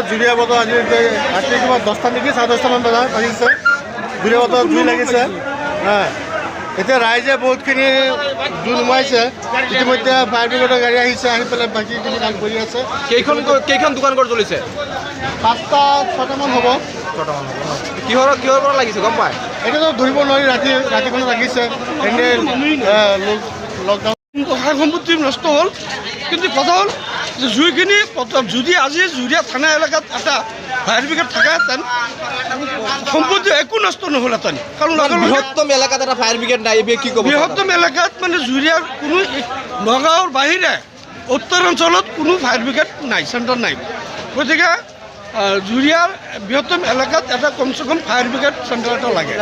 জুৰীয়া বতৰ আজি ৰাতি কিবা 10টা নেকি 10:30মান বজাত বাজিছে জুৰীয়া বতৰত জুই লাগিছে এতিয়া ৰাইজে বহুতখিনি জুই নুমাইছে ইতিমধ্যে ফায়াৰ ব্ৰিগেডৰ গাড়ী আহিছে আহি পেলাই বাকীখিনি কাম কৰি আছে কেইখন দোকান ঘৰ জ্বলিছে 5টা 6টামান হ'ব কিহৰ পৰা লাগিছে গম পায় এতিয়াতো ধৰিব নোৱাৰি ৰাতিখনত লাগিছে এনে লকডাউন সা সম্পত্তি নষ্ট হ'ল কিন্তু কথা হ'ল যে জুইখিনি যদি আজি জুৰীয়া থানা এলেকাত এটা ফায়াৰ ব্ৰিগেড থাকাহেঁতেন সম্পত্তি একো নষ্ট নহ'লহেঁতেন কাৰণ বৃহত্তম এলেকাত এটা ফায়াৰ ব্ৰিগেড নাই কি ক'ব বৃহত্তম এলেকাত মানে জুৰীয়াৰ কোনো নগাঁৱৰ বাহিৰে উত্তৰ অঞ্চলত কোনো ফায়াৰ ব্ৰিগেড নাই চেণ্টাৰ নাই গতিকে জুৰীয়াৰ বৃহত্তম এলেকাত এটা কমচে কম ফায়াৰ ব্ৰিগেড চেণ্টাৰ এটা লাগে